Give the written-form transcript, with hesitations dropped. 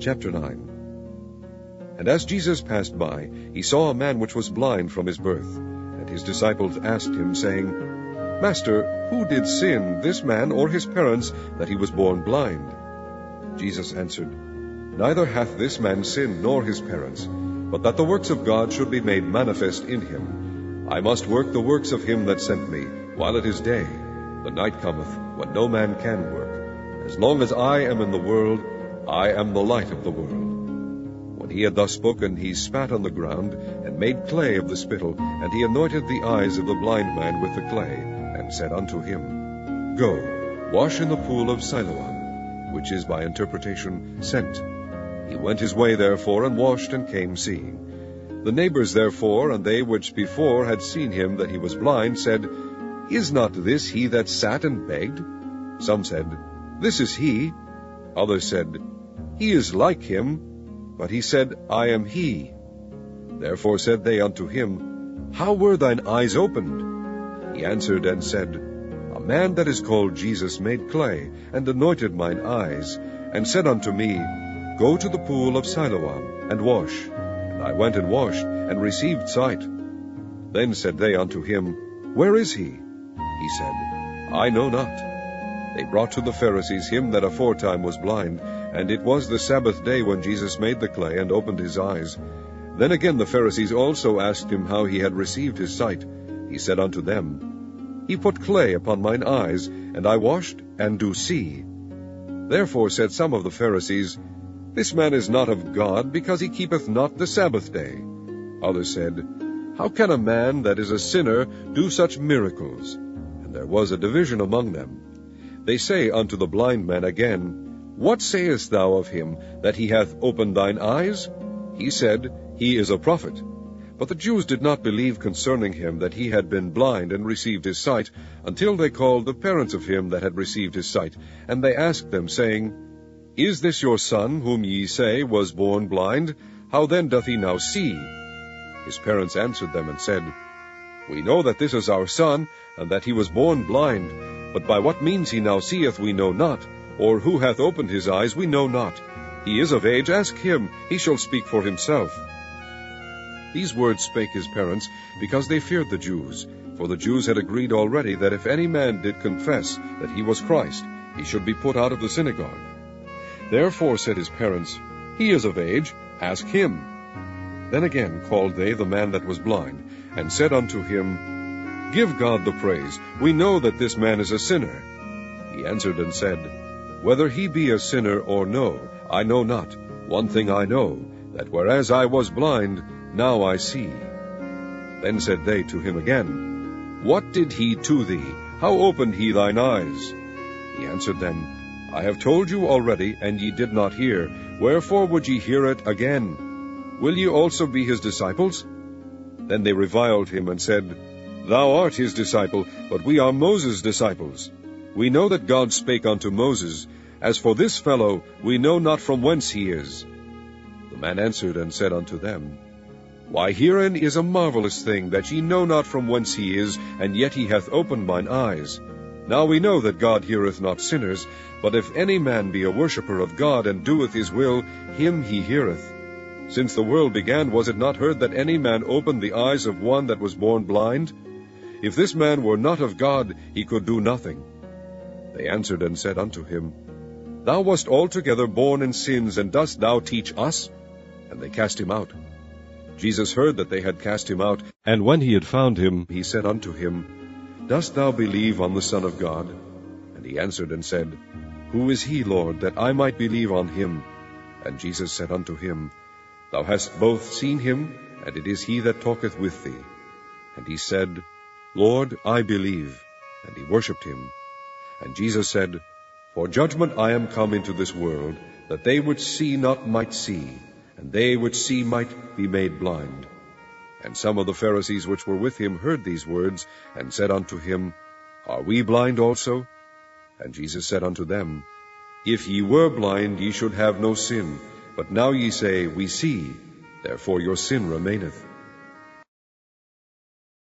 Chapter 9. And as Jesus passed by, he saw a man which was blind from his birth. And his disciples asked him, saying, Master, who did sin, this man or his parents, that he was born blind? Jesus answered, Neither hath this man sinned nor his parents, but that the works of God should be made manifest in him. I must work the works of him that sent me, while it is day. The night cometh, when no man can work. As long as I am in the world, I am the light of the world. When he had thus spoken, he spat on the ground, and made clay of the spittle, and he anointed the eyes of the blind man with the clay, and said unto him, Go, wash in the pool of Siloam, which is by interpretation, sent. He went his way therefore, and washed, and came seeing. The neighbors therefore, and they which before had seen him that he was blind, said, Is not this he that sat and begged? Some said, This is he. Others said, He is like him. But he said, I am he. Therefore said they unto him, How were thine eyes opened? He answered and said, A man that is called Jesus made clay, and anointed mine eyes, and said unto me, Go to the pool of Siloam, and wash. And I went and washed, and received sight. Then said they unto him, Where is he? He said, I know not. They brought to the Pharisees him that aforetime was blind, and it was the Sabbath day when Jesus made the clay, and opened his eyes. Then again the Pharisees also asked him how he had received his sight. He said unto them, He put clay upon mine eyes, and I washed, and do see. Therefore said some of the Pharisees, This man is not of God, because he keepeth not the Sabbath day. Others said, How can a man that is a sinner do such miracles? And there was a division among them. They say unto the blind man again, What sayest thou of him, that he hath opened thine eyes? He said, He is a prophet. But the Jews did not believe concerning him that he had been blind and received his sight, until they called the parents of him that had received his sight. And they asked them, saying, Is this your son, whom ye say was born blind? How then doth he now see? His parents answered them and said, We know that this is our son, and that he was born blind. But by what means he now seeth we know not, or who hath opened his eyes we know not. He is of age, ask him, he shall speak for himself. These words spake his parents, because they feared the Jews. For the Jews had agreed already that if any man did confess that he was Christ, he should be put out of the synagogue. Therefore said his parents, He is of age, ask him. Then again called they the man that was blind, and said unto him, Give God the praise. We know that this man is a sinner. He answered and said, Whether he be a sinner or no, I know not. One thing I know, that whereas I was blind, now I see. Then said they to him again, What did he to thee? How opened he thine eyes? He answered them, I have told you already, and ye did not hear. Wherefore would ye hear it again? Will ye also be his disciples? Then they reviled him, and said, Thou art his disciple, but we are Moses' disciples. We know that God spake unto Moses. As for this fellow, we know not from whence he is. The man answered and said unto them, Why, herein is a marvelous thing, that ye know not from whence he is, and yet he hath opened mine eyes. Now we know that God heareth not sinners, but if any man be a worshipper of God, and doeth his will, him he heareth. Since the world began, was it not heard that any man opened the eyes of one that was born blind? If this man were not of God, he could do nothing. They answered and said unto him, Thou wast altogether born in sins, and dost thou teach us? And they cast him out. Jesus heard that they had cast him out, and when he had found him, he said unto him, Dost thou believe on the Son of God? And he answered and said, Who is he, Lord, that I might believe on him? And Jesus said unto him, Thou hast both seen him, and it is he that talketh with thee. And he said, Lord, I believe. And he worshipped him. And Jesus said, For judgment I am come into this world, that they which see not might see, and they which see might be made blind. And some of the Pharisees which were with him heard these words, and said unto him, Are we blind also? And Jesus said unto them, If ye were blind, ye should have no sin. But now ye say, We see, therefore your sin remaineth.